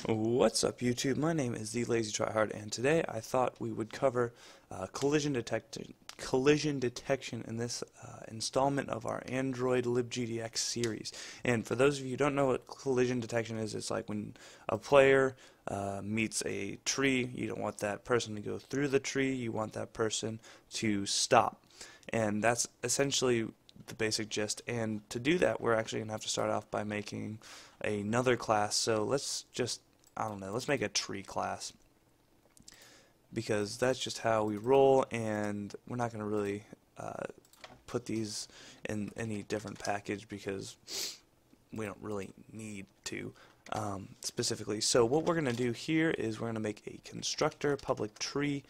What's up, YouTube? My name is TheLazyTryhard, and today I thought we would cover collision detection in this installment of our Android libgdx series. And for those of you who don't know what collision detection is, it's like when a player meets a tree. You don't want that person to go through the tree. You want that person to stop. And that's essentially the basic gist. And to do that, we're actually going to have to start off by making another class. So let's just I don't know, let's make a tree class, because that's just how we roll, and we're not going to really put these in any different package because we don't really need to specifically. So what we're going to do here is we're going to make a constructor public tree,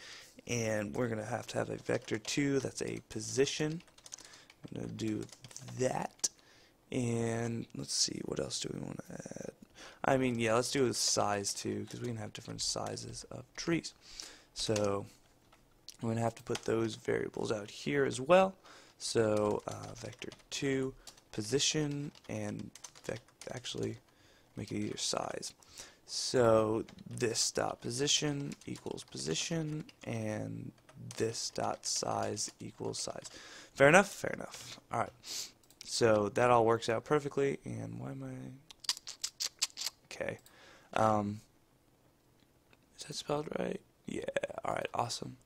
and we're going to have a vector 2 that's a position. I'm going to do that, and let's see, what else do we want to add? I mean, yeah, let's do a size too, because we can have different sizes of trees. So we're going to have to put those variables out here as well. So vector 2 position, and actually make it either size. So this dot position equals position, and this dot size equals size. Fair enough? Fair enough. Alright. So that all works out perfectly, and why am I... Okay. Is that spelled right? Yeah, alright, awesome.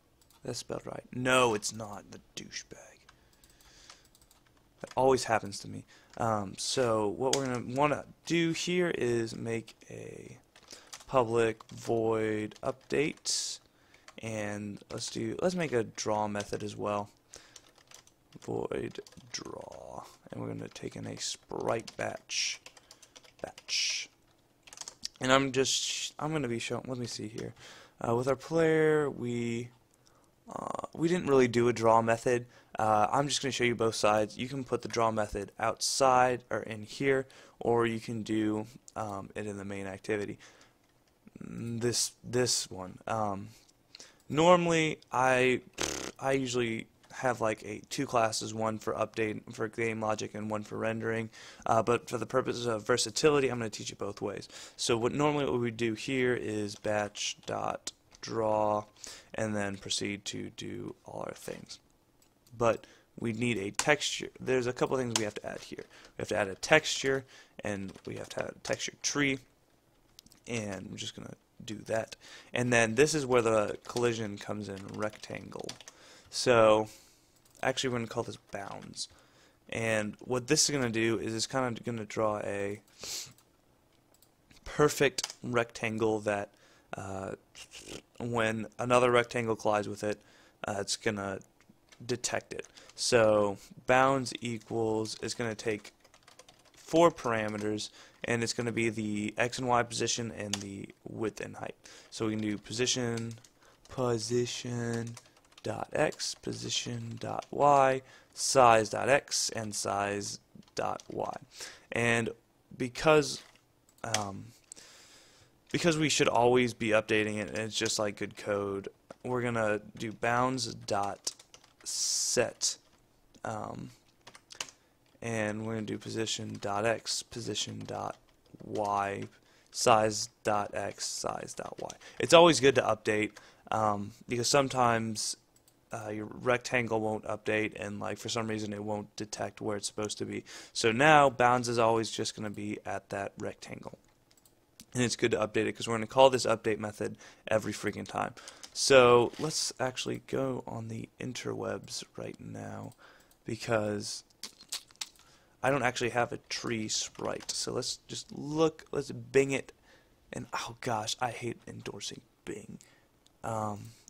That's spelled right. No, it's not, the douchebag. That always happens to me. So what we're going to want to do here is make a public void update, and let's make a draw method as well. Void draw, and we're going to take in a sprite batch. And I'm going to be showing, let me see here. With our player, we didn't really do a draw method. I'm just going to show you both sides. You can put the draw method outside or in here, or you can do it in the main activity. This one. Normally, I usually have like two classes, one for update for game logic and one for rendering, but for the purposes of versatility, I'm going to teach it both ways. So what we do here is batch dot draw, and then proceed to do all our things. But we need a texture. There's a couple things we have to add here. We have to add a texture, and we have to add a texture tree, and I'm just going to do that. And then this is where the collision comes in, rectangle. So actually we're going to call this bounds. And what this is going to do is it's kind of going to draw a perfect rectangle that when another rectangle collides with it, it's going to detect it. So bounds equals, it's going to take 4 parameters, and it's going to be the x and y position and the width and height. So we can do position dot x, position dot y, size dot x, and size dot y. And because we should always be updating it, and it's just like good code, we're gonna do bounds dot set, and we're gonna do position dot x, position dot y, size dot x, size dot y. It's always good to update, because sometimes your rectangle won't update, and like for some reason it won't detect where it's supposed to be. So now bounds is always just going to be at that rectangle, and it's good to update it because we're going to call this update method every freaking time. So let's actually go on the interwebs right now, because I don't actually have a tree sprite. So let's just look, let's Bing it, and oh gosh, I hate endorsing Bing.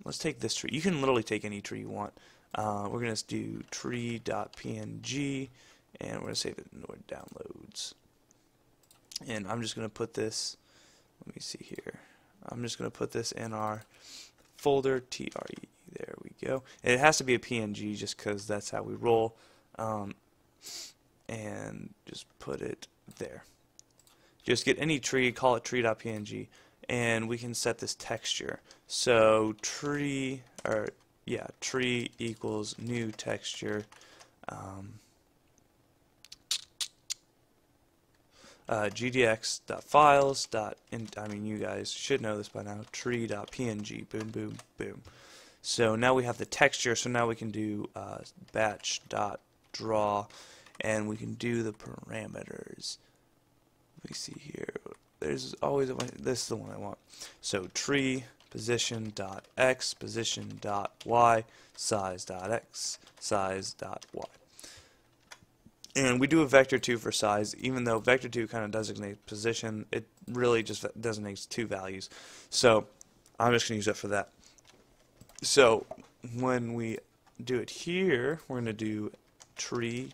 Let's take this tree. You can literally take any tree you want. We're going to do tree.png, and we're going to save it in Nord downloads. And I'm just going to put this, let me see here. I'm just going to put this in our folder, tre. There we go. And it has to be a PNG just because that's how we roll. And just put it there. Just get any tree, call it tree.png. And we can set this texture. So tree equals new texture. gdx.files. I mean, you guys should know this by now. Tree.png. Boom, boom, boom. So now we have the texture. So now we can do batch.draw, and we can do the parameters. Let me see here. There's always this is the one I want. So tree position.x position.y size.x size.y. And we do a vector 2 for size, even though vector 2 kind of designates position, it really just designates 2 values. So I'm just going to use that for that. So when we do it here, we're going to do tree,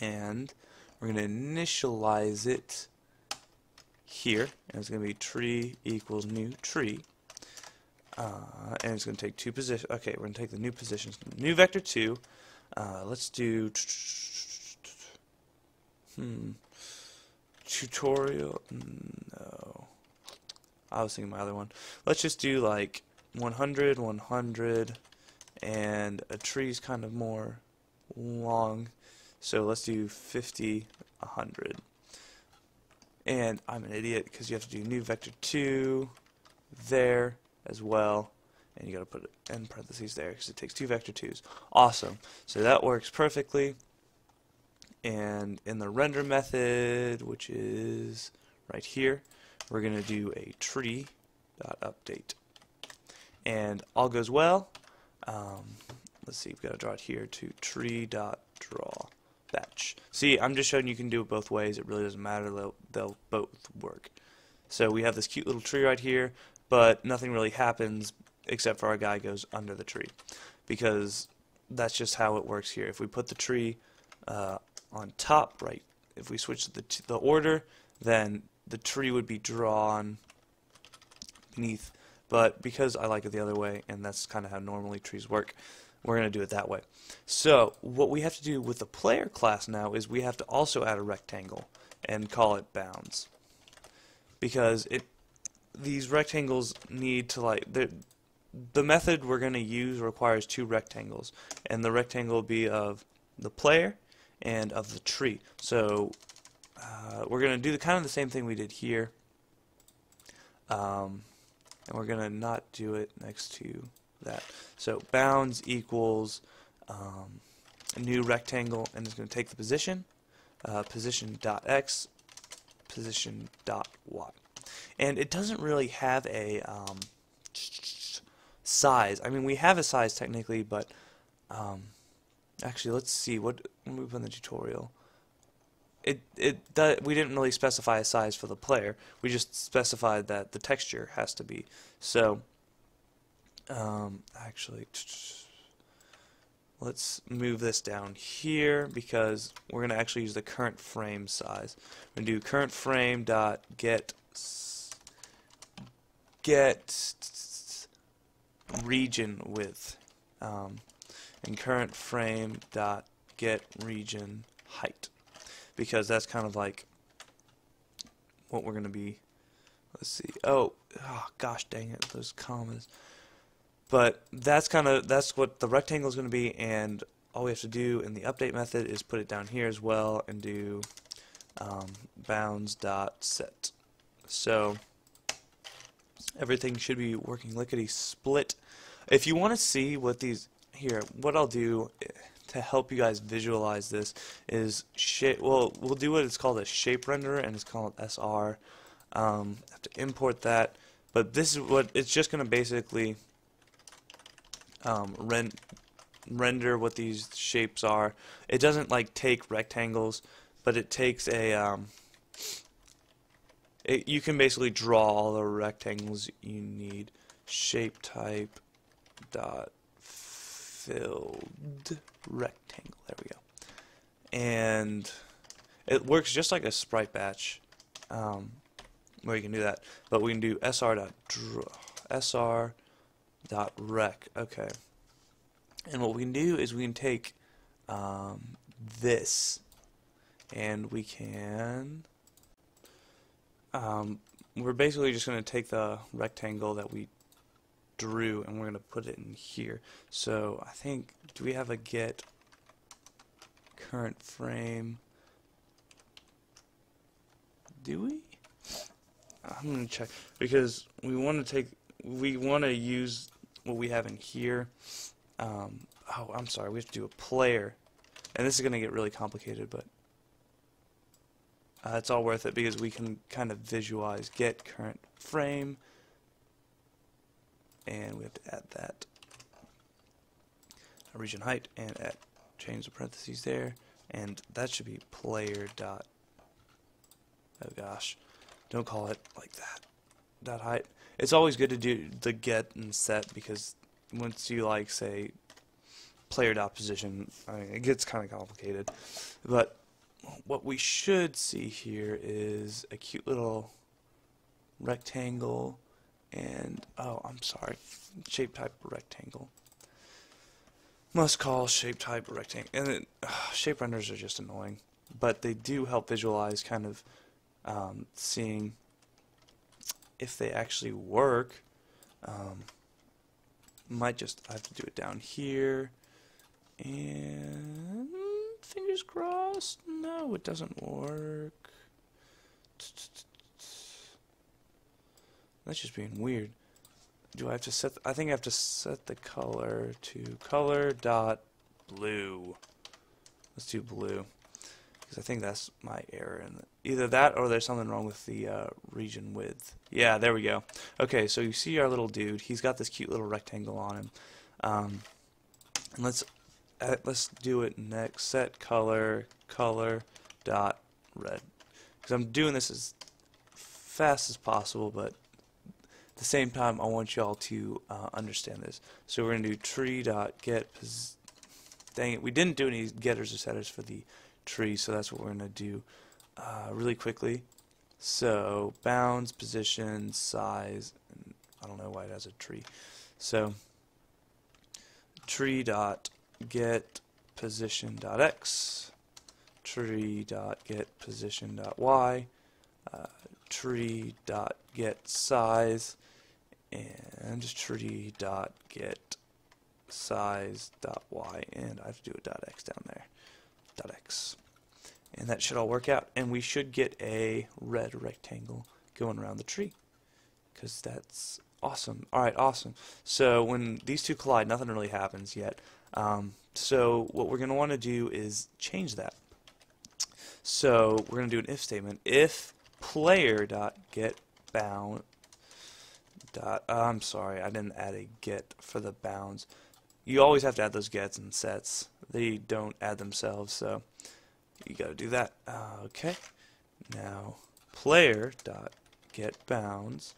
and we're going to initialize it here, and it's going to be tree equals new tree. And it's going to take 2 positions. Okay, we're going to take the new positions. New vector 2. Let's do tutorial. No, I was thinking my other one. Let's just do like 100, 100, and a tree's kind of more long, so let's do 50, 100. And I'm an idiot because you have to do new vector 2 there as well, and you got to put it in parentheses there because it takes 2 vector 2s. Awesome. So that works perfectly. And in the render method, which is right here, we're going to do a tree.update. And all goes well. Let's see, we've got to draw it here to tree.draw batch. See, I'm just showing you can do it both ways. It really doesn't matter. They'll both work. So we have this cute little tree right here, but nothing really happens except for our guy goes under the tree, because that's just how it works here. If we put the tree on top, right, if we switch the order, then the tree would be drawn beneath. But because I like it the other way, and that's kind of how normally trees work, we're going to do it that way. So what we have to do with the player class now is we have to also add a rectangle and call it bounds, because these rectangles need to the method we're going to use requires 2 rectangles, and the rectangle will be of the player and of the tree. So we're going to do kind of the same thing we did here, and we're going to not do it next to that. So bounds equals a new rectangle, and it's going to take the position, position.x, position.y. And it doesn't really have a size. I mean, we have a size technically, but actually, let's see when we put in the tutorial. We didn't really specify a size for the player. We just specified that the texture has to be. So actually, let's move this down here because we're going to actually use the current frame size. We're going to do current frame dot get region width, and current frame dot get region height, because that's kind of like what we're going to be. Let's see. Oh gosh dang it, those commas. But that's what the rectangle is going to be, and all we have to do in the update method is put it down here as well and do bounds dot set. So everything should be working lickety split. If you want to see what these here, what I'll do to help you guys visualize this is we'll do what it's called a shape renderer, and it's called SR. Have to import that, but this is what it's just going to basically render what these shapes are. It doesn't like take rectangles, but it takes a you can basically draw all the rectangles you need. Shape type dot filled rectangle. There we go. And it works just like a sprite batch, where you can do that. But we can do sr.rec. Okay. And what we can do is we can take this, and we can we're basically just going to take the rectangle that we drew and we're going to put it in here. So I think, do we have a get current frame? Do we? I'm gonna check because we want to use what we have in here. Oh, I'm sorry. We have to do a player, and this is gonna get really complicated, but it's all worth it because we can kind of visualize get current frame, and we have to add that region height and change the parentheses there, and that should be player dot. Oh gosh, don't call it like that. Dot height. It's always good to do the get and set because once you like say player dot position, I mean, it gets kind of complicated. But what we should see here is a cute little rectangle and oh, I'm sorry, shape type rectangle. Must call shape type rectangle, and then, shape renders are just annoying, but they do help visualize kind of seeing if they actually work. Might just have to do it down here, and fingers crossed. No, it doesn't work. That's just being weird. Do I have to set? I think I have to set the color to color dot blue. Let's do blue because I think that's my error. Either that or there's something wrong with the region width. Yeah, there we go. Okay, so you see our little dude. He's got this cute little rectangle on him. And let's do it next. Set color dot red because I'm doing this as fast as possible, but at the same time, I want y'all to understand this. So we're going to do tree.get. Dang it, we didn't do any getters or setters for the tree, so that's what we're going to do really quickly. So bounds, position, size, and I don't know why it has a tree. So tree.get position.x, tree.get position.y, tree.get size, and just tree.get size.y, and I have to do a .x down there, .x, and that should all work out, and we should get a red rectangle going around the tree, because that's awesome. Alright, awesome. So when these two collide, nothing really happens yet. So what we're going to want to do is change that. So we're going to do an if statement. If player.getBound. I'm sorry, I didn't add a get for the bounds. You always have to add those gets and sets. They don't add themselves, so you got to do that. Okay. Now player.getBounds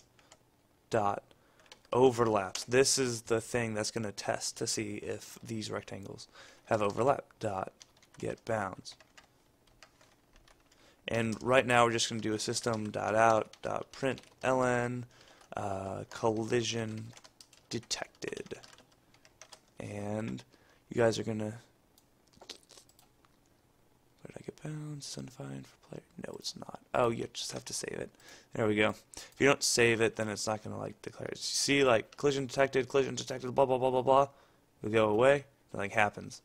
dot overlaps. This is the thing that's going to test to see if these rectangles have overlap. Dot get bounds. And right now we're just going to do a system.out.println collision detected. And you guys are going to, where did I get bounds? It's undefined for player. No, it's not. Oh, you just have to save it. There we go. If you don't save it, then it's not going to like declare it. You see, like collision detected, blah blah blah blah blah. We go away, nothing happens.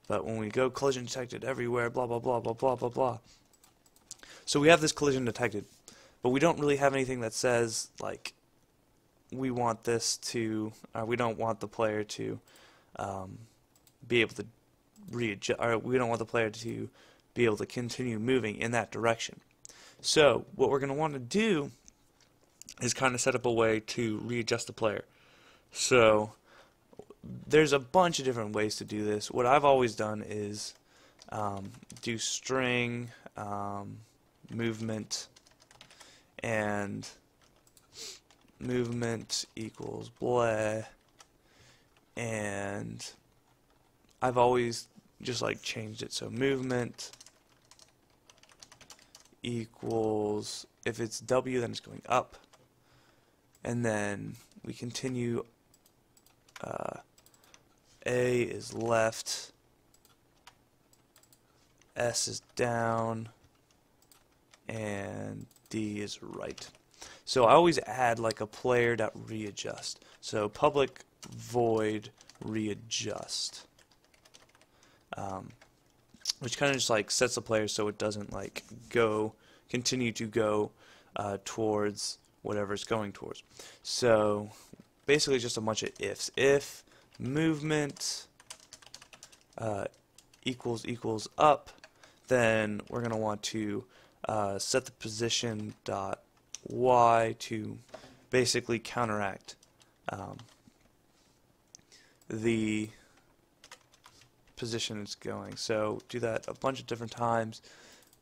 But when we go collision detected everywhere, blah blah blah blah blah blah blah. So we have this collision detected, but we don't really have anything that says like we want this to, we don't want the player to be able to readjust, or we don't want the player to be able to continue moving in that direction. So what we're going to want to do is kind of set up a way to readjust the player. So there's a bunch of different ways to do this. What I've always done is do string movement, and movement equals blah, and I've always just like changed it. So movement equals, if it's W then it's going up, and then we continue, A is left, S is down, and D is right. So I always add like a player.readjust. So public void readjust, which kind of just like sets the player so it doesn't like go continue to go towards whatever it's going towards. So basically just a bunch of ifs. If movement equals up, then we're going to want to set the position dot y to basically counteract the position it's going. So do that a bunch of different times.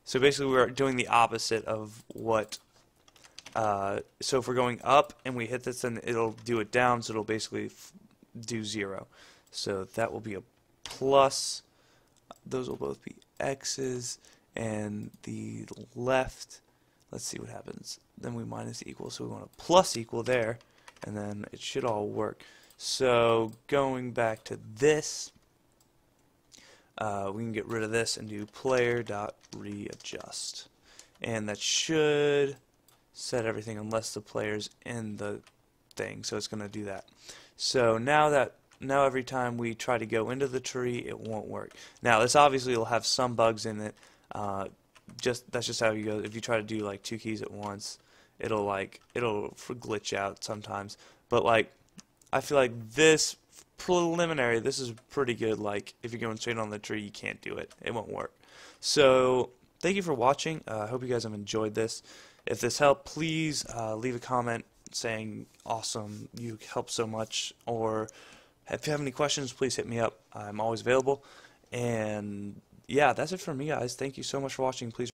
So basically we're doing the opposite of what so if we're going up and we hit this, then it'll do it down, so it'll basically do 0. So that will be a plus. Those will both be x's, and the left, let's see what happens. Then we minus equal, so we want a plus equal there, and then it should all work. So going back to this, we can get rid of this and do player.readjust, and that should set everything unless the player's in the thing, so it's going to do that. So now every time we try to go into the tree, it won't work. Now this obviously will have some bugs in it. That's just how you go. If you try to do like 2 keys at once, it'll glitch out sometimes. But like, I feel like this preliminary, this is pretty good. Like if you're going straight on the tree, you can't do it. It won't work. So thank you for watching. I hope you guys have enjoyed this. If this helped, please leave a comment saying awesome, you helped so much, or if you have any questions, please hit me up. I'm always available. And yeah, that's it for me, guys. Thank you so much for watching. Please